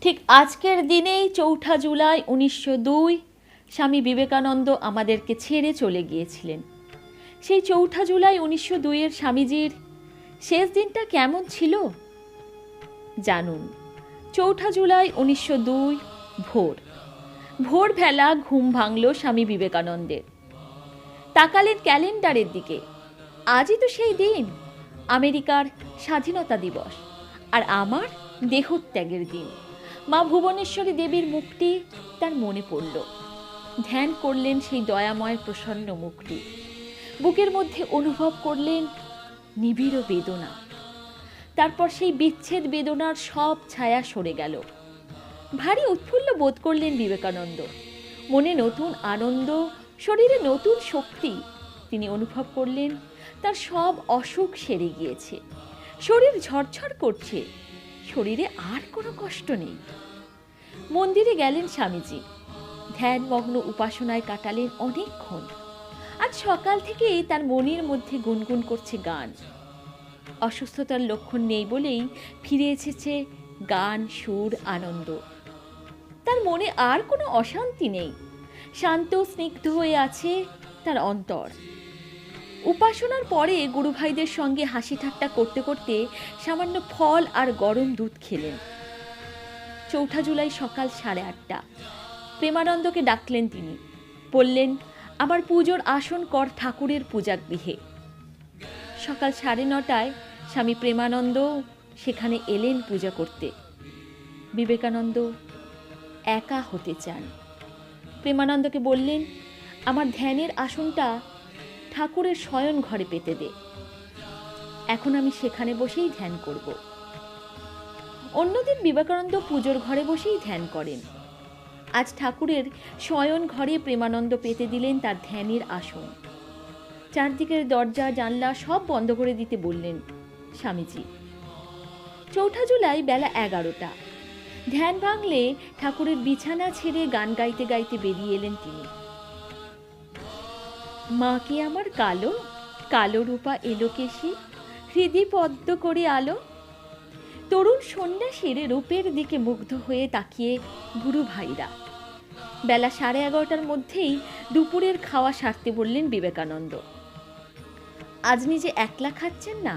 ঠিক আজকের দিনেই 4 জুলাই 1902 স্বামী বিবেকানন্দ আমাদেরকে ছেড়ে চলে গিয়েছিলেন। সেই 4 জুলাই 1902 স্বামীজির শেষ দিনটা কেমন ছিল জানুন। 4 জুলাই 1902 ভোরবেলা ঘুম ভাঙল স্বামী বিবেকানন্দের। তাকালেন ক্যালেন্ডারের দিকে। আজই তো সেই দিন, আমেরিকার স্বাধীনতা দিবস, আর আমার দেহত্যাগের দিন। মা ভুবনেশ্বরী দেবীর মুখটি তার মনে পড়ল। ধ্যান করলেন সেই দয়াময় প্রসন্ন মুখটি। বুকের মধ্যে অনুভব করলেন নিবিড় বেদনা। তারপর সেই বিচ্ছেদ বেদনার সব ছায়া সরে গেল। ভারী উৎফুল্ল বোধ করলেন বিবেকানন্দ। মনে নতুন আনন্দ, শরীরে নতুন শক্তি। তিনি অনুভব করলেন তার সব অসুখ সেরে গিয়েছে। শরীর ঝরঝর করছে, শরীরে আর কোনো কষ্ট নেই। মন্দিরে গেলেন স্বামীজি। ধ্যানমগ্ন উপাসনায় কাটালেন অনেকক্ষণ। আজ সকাল থেকেই তার মনের মধ্যে গুনগুন করছে গান। অসুস্থতার লক্ষণ নেই বলেই ফিরে এসেছে গান, সুর, আনন্দ। তার মনে আর কোনো অশান্তি নেই। শান্ত স্নিগ্ধ হয়ে আছে তার অন্তর। উপাসনার পরে গুরুভাইদের সঙ্গে হাসি ঠাট্টা করতে করতে সামান্য ফল আর গরম দুধ খেলেন। 4 জুলাই সকাল 8:30 প্রেমানন্দকে ডাকলেন তিনি। বললেন, আমার পুজোর আসন কর ঠাকুরের পূজাগৃহে। সকাল 9:30 স্বামী প্রেমানন্দ সেখানে এলেন পূজা করতে। বিবেকানন্দ একা হতে চান। প্রেমানন্দকে বললেন, আমার ধ্যানের আসনটা ঠাকুরের শয়ন ঘরে পেতে দে। এখন আমি সেখানে বসেই ধ্যান করব। অন্যদিন বিবেকানন্দ পুজোর ঘরে বসেই ধ্যান করেন। আজ ঠাকুরের শয়ন ঘরে প্রেমানন্দ পেতে দিলেন তার ধ্যানের আসন। চারদিকের দরজা জানলা সব বন্ধ করে দিতে বললেন স্বামীজি। 4 জুলাই বেলা 11টা। ধ্যান ভাঙলে ঠাকুরের বিছানা ছেড়ে গান গাইতে গাইতে বেরিয়ে এলেন তিনি। মা কি আমার কালো, কালো রূপা এলো কেশি, হৃদি পদ্ম করে আলো। তরুণ সন্ন্যাসীর রূপের দিকে মুগ্ধ হয়ে তাকিয়ে গুরু ভাইরা। বেলা 11:30টার মধ্যেই দুপুরের খাওয়া সারতে বললেন বিবেকানন্দ। আজ নিজে একলা খাচ্ছেন না,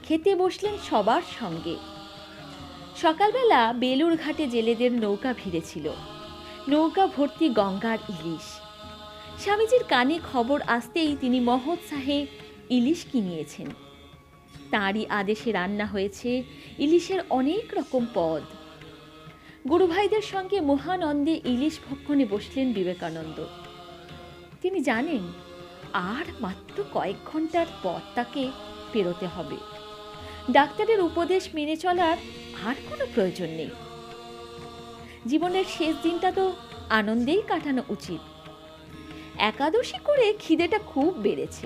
খেতে বসলেন সবার সঙ্গে। সকালবেলা বেলুর ঘাটে জেলেদের নৌকা ভিড়েছিল। নৌকা ভর্তি গঙ্গার ইলিশ। স্বামীজির কানে খবর আসতেই তিনি মহোৎসাহে ইলিশ কিনিয়েছেন। তাঁরই আদেশে রান্না হয়েছে ইলিশের অনেক রকম পদ। গুরুভাইদের সঙ্গে মহানন্দে ইলিশ ভক্ষণে বসলেন বিবেকানন্দ। তিনি জানেন আর মাত্র কয়েক ঘন্টার পর তাকে পেরোতে হবে। ডাক্তারের উপদেশ মেনে চলার আর কোনো প্রয়োজন নেই। জীবনের শেষ দিনটা তো আনন্দেই কাটানো উচিত। একাদশী করে খিদেটা খুব বেড়েছে।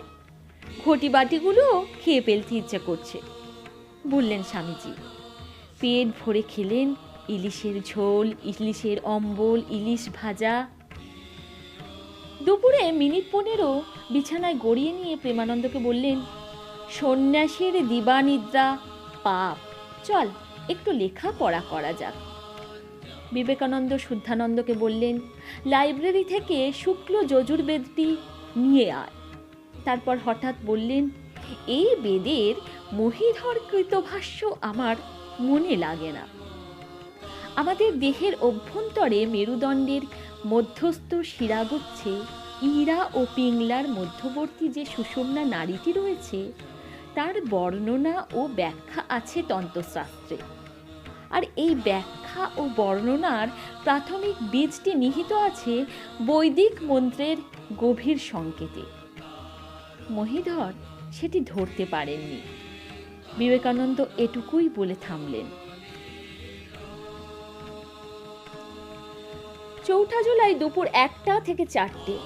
ঘটি বাটিগুলো খেয়ে ফেলতে ইচ্ছা করছে, বললেন স্বামীজি। পেট ভরে খেলেন ইলিশের ঝোল, ইলিশের অম্বল, ইলিশ ভাজা। দুপুরে মিনিট 15 বিছানায় গড়িয়ে নিয়ে প্রেমানন্দকে বললেন, সন্ন্যাসীর দিবানিদ্রা পাপ, চল একটু লেখাপড়া করা যাক। বিবেকানন্দ শুদ্ধানন্দকে বললেন, লাইব্রেরি থেকে শুক্ল যজুর্বেদটি নিয়ে আয়। তারপর হঠাৎ বললেন, এই বেদের মহীধরকৃত ভাষ্য আমার মনে লাগে না। আমাদের দেহের অভ্যন্তরে মেরুদণ্ডের মধ্যস্থ শিরাগুচ্ছে ইরা ও পিংলার মধ্যবর্তী যে সুষুম্না নাড়িটি রয়েছে, তার বর্ণনা ও ব্যাখ্যা আছে তন্ত্রশাস্ত্রে। আর এই ব্যাখ্যা ও বর্ণনার প্রাথমিক বীজটি নিহিত আছে বৈদিক মন্ত্রের গভীর সংকেতে। মহীধর সেটি ধরতে পারেননি। বিবেকানন্দ এটুকুই বলে থামলেন। 4 জুলাই দুপুর 1টা থেকে 4টে।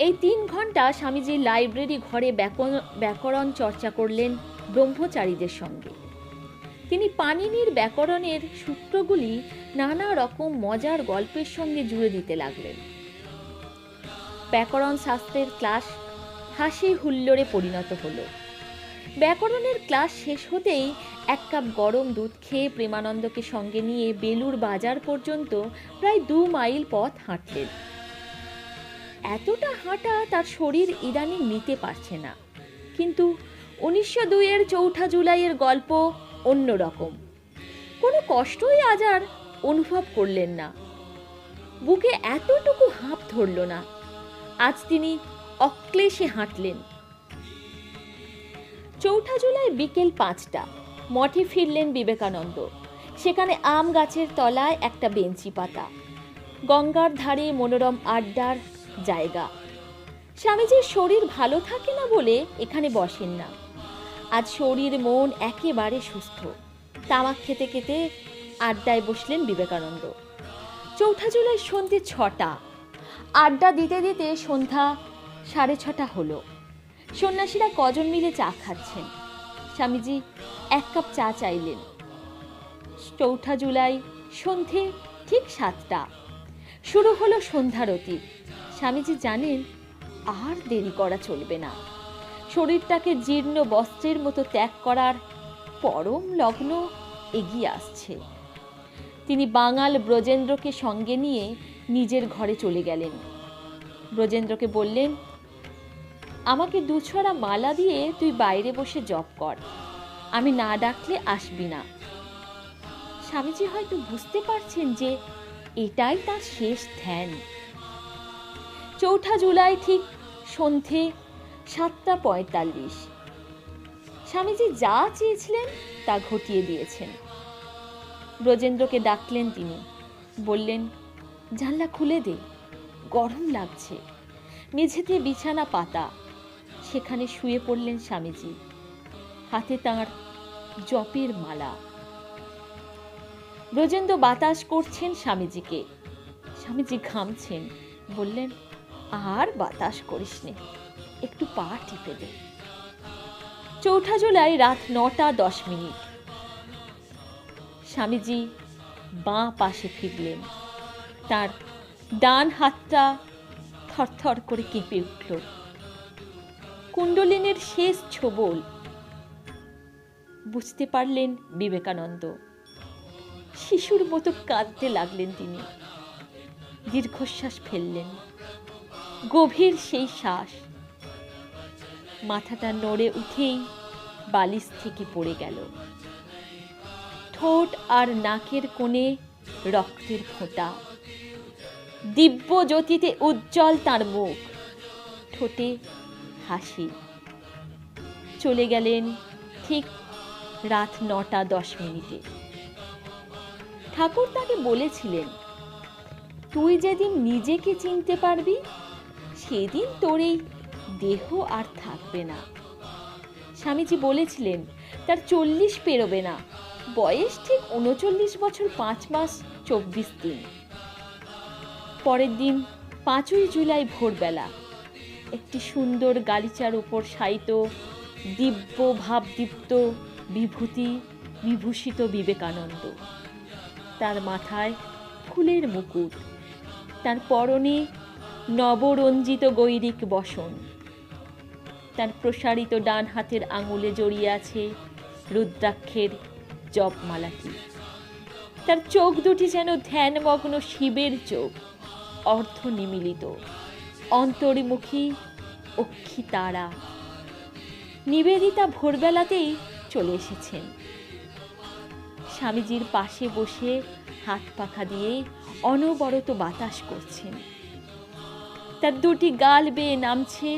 এই 3 ঘন্টা স্বামীজি লাইব্রেরি ঘরে ব্যাকরণ চর্চা করলেন ব্রহ্মচারীদের সঙ্গে। তিনি পাণিনির ব্যাকরণের সূত্রগুলি নানা রকম মজার গল্পের সঙ্গে জুড়ে দিতে লাগলেন। ব্যাকরণ শাস্ত্রের ক্লাস হাসি হুল্লোড়ে পরিণত হলো। ব্যাকরণের ক্লাস শেষ হতেই এক কাপ গরম দুধ খেয়ে প্রেমানন্দকে সঙ্গে নিয়ে বেলুর বাজার পর্যন্ত প্রায় 2 মাইল পথ হাঁটলেন। এতটা হাঁটা তার শরীর ইদানিং নিতে পারছে না, কিন্তু 1902-এর 4 জুলাইয়ের গল্প অন্যরকম। কোনো কষ্টই আজ আর অনুভব করলেন না, বুকে এতটুকু হাঁপ ধরল না। আজ তিনি অক্লেশে হাঁটলেন। 4 জুলাই বিকেল 5টা মঠে ফিরলেন বিবেকানন্দ। সেখানে আম গাছের তলায় একটা বেঞ্চি পাতা, গঙ্গার ধারে মনোরম আড্ডার জায়গা। স্বামীজির শরীর ভালো থাকে না বলে এখানে বসেন না। আজ শরীর মন একেবারে সুস্থ। তামাক খেতে খেতে আড্ডায় বসলেন বিবেকানন্দ। 4 জুলাই সন্ধ্যে 6টা। আড্ডা দিতে দিতে সন্ধ্যা 6:30 হলো। সন্ন্যাসীরা কজন মিলে চা খাচ্ছেন। স্বামীজি 1 কাপ চা চাইলেন। 4 জুলাই সন্ধ্যে ঠিক 7টা শুরু হলো সন্ধ্যারতি। স্বামীজি জানেন আর দেরি করা চলবে না। শরীরটাকে জীর্ণ বস্ত্রের মতো ত্যাগ করার পরম লগ্ন এগিয়ে আসছে। তিনি বাঙাল ব্রজেন্দ্রকে সঙ্গে নিয়ে নিজের ঘরে চলে গেলেন। ব্রজেন্দ্রকে বললেন, আমাকে 2 ছড়া মালা দিয়ে তুই বাইরে বসে জপ কর, আমি না ডাকলে আসবি না। স্বামীজি হয়তো বুঝতে পারছেন যে এটাই তার শেষ ধ্যান। 4 জুলাই ঠিক সন্ধ্যে 7:45। স্বামীজি যা চেয়েছিলেন তা ঘটিয়ে দিয়েছেন। ব্রজেন্দ্রকে ডাকলেন তিনি, বললেন, জানলা খুলে দে, গরম লাগছে। মেঝেতে বিছানা পাতা, সেখানে শুয়ে পড়লেন স্বামীজি। হাতে তাঁর জপের মালা। ব্রজেন্দ্র বাতাস করছেন স্বামীজিকে। স্বামীজি ঘামছেন, বললেন, আর বাতাস করিস নে, একটু পা টিপে দে। 4 জুলাই রাত 9:10। স্বামীজি বাঁ পাশে ফিরলেন। তার ডান হাতটা থরথর করে কেঁপে উঠল। কুণ্ডলিনীর শেষ ছোবল। বুঝতে পারলেন বিবেকানন্দ। শিশুর মতো কাঁদতে লাগলেন তিনি। দীর্ঘশ্বাস ফেললেন, গভীর সেই শ্বাস। মাথাটা নড়ে উঠেই বালিশ থেকে পড়ে গেল। ঠোঁট আর নাকের কোণে রক্তের ফোঁটা। দিব্য জ্যোতিতে উজ্জ্বল তার মুখ, ঠোঁটে হাসি। চলে গেলেন ঠিক রাত 9:10। ঠাকুর তাকে বলেছিলেন, তুই যেদিন নিজেকে চিনতে পারবি সেদিন তোর এই দেহ আর থাকবে না। স্বামীজি বলেছিলেন তার 40 পেরোবে না, বয়স ঠিক 39 বছর 5 মাস 24 দিন। পরের দিন 5 জুলাই ভোরবেলা একটি সুন্দর গালিচার উপর শায়িত দিব্য ভাবদীপ্ত বিভূতি বিভূষিত বিবেকানন্দ। তার মাথায় ফুলের মুকুট, তার পরনে নবরঞ্জিত গৈরিক বসন। তার প্রসারিত ডান হাতের আঙুলে জড়িয়ে আছে রুদ্রাক্ষের জপমালাটি। তার চোখ দুটি যেন ধ্যানমগ্ন শিবের চোখ, অর্ধ নিমিলিত, অন্তর্মুখী অক্ষী তারা। নিবেদিতা ভোরবেলাতেই চলে এসেছেন। স্বামীজির পাশে বসে হাত পাখা দিয়ে অনবরত বাতাস করছেন। তার দুটি গাল বেয়ে নামছে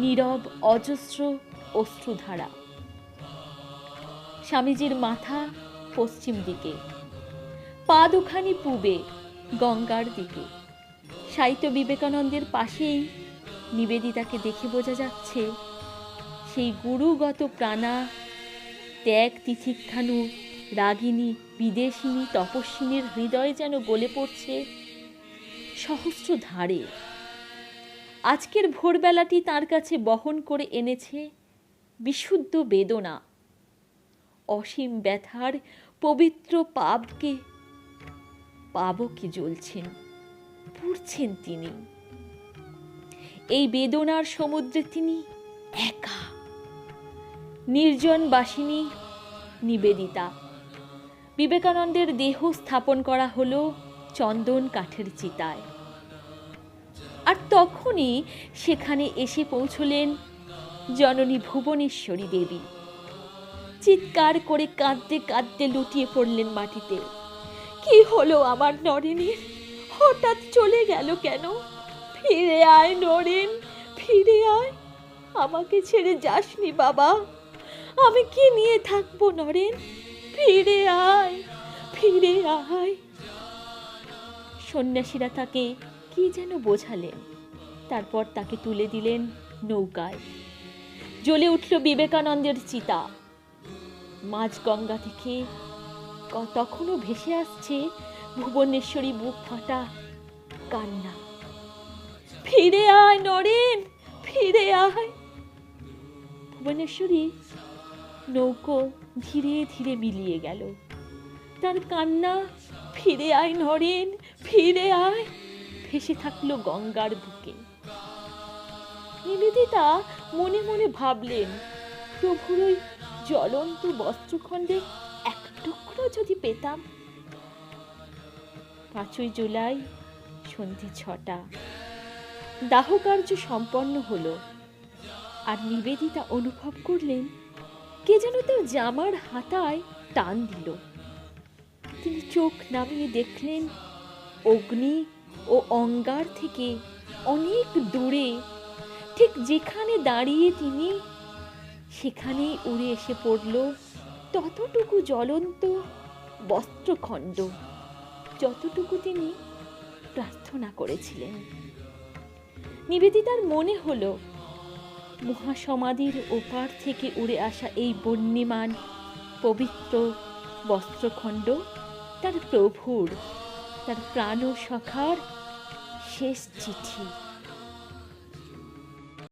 নীরব অজস্র অশ্রুধারা। স্বামীজির মাথা পশ্চিম দিকে, পা দুখানি পূবে গঙ্গার দিকে। সাহিত্য বিবেকানন্দের পাশেই নিবেদিতাকে দেখে বোঝা যাচ্ছে সেই গুরুগত প্রাণা ত্যাগ তিথিক্ষানু রাগিনী বিদেশিনী তপস্বিনীর হৃদয় যেন গলে পড়ছে সহস্র ধারে। আজকের ভোরবেলাটি তার কাছে বহন করে এনেছে বিশুদ্ধ বেদনা। অসীম ব্যথার পবিত্র পাবকে পাবকে জ্বলছেন, পুড়ছেন তিনি। এই বেদনার সমুদ্রে তিনি একা। নির্জন বাসিনী নিবেদিতা। বিবেকানন্দের দেহ স্থাপন করা হলো চন্দন কাঠের চিতায়। আর তখনই সেখানে এসে পৌঁছলেন জননী ভুবনেশ্বরী দেবী। চিৎকার করে কাঁদতে কাঁদতে লুটিয়ে পড়লেন মাটিতে। কি হলো আমার নরেনের? হঠাৎ চলে গেল কেন? ফিরে আয় নরেন, ফিরে আয়। আমাকে ছেড়ে যাসনি বাবা, আমি কি নিয়ে থাকবো নরেন? ফিরে আয়, ফিরে আয়। সন্ন্যাসীরা তাকে কি যেন বোঝালেন, তারপর তাকে তুলে দিলেন নৌকায়। জ্বলে উঠল বিবেকানন্দের চিতা। মাঝ গঙ্গা থেকে তখনও ভেসে আসছে ভুবনেশ্বরী বুক ফাটা কান্না। ফিরে আয় নরেন, ফিরে আয়। ভুবনেশ্বরী নৌকো ধীরে ধীরে মিলিয়ে গেল। তার কান্না, ফিরে আয় নরেন, ফিরে আয়, ভেসে থাকলো গঙ্গার বুকে। নিবেদিতা মনে মনে ভাবলেন, প্রভুর ওই জ্বলন্ত বস্ত্রখণ্ডে এক টুকরো যদি পেতাম। 5ই জুলাই সন্ধে 6টা। দাহকার্য সম্পন্ন হলো। আর নিবেদিতা অনুভব করলেন কে যেন তার জামার হাতায় টান দিল। তিনি চোখ নামিয়ে দেখলেন অগ্নি ও অঙ্গার থেকে অনেক দূরে, ঠিক যেখানে দাঁড়িয়ে তিনি, সেখানেই উড়ে এসে পড়ল ততটুকু জ্বলন্ত বস্ত্রখণ্ড যতটুকু তিনি প্রার্থনা করেছিলেন। নিবেদিতার মনে হলো মহাসমাধির ওপার থেকে উড়ে আসা এই বন্যিমান পবিত্র বস্ত্রখণ্ড তার প্রভুর, তার প্রাণ সখার শেষ চিঠি।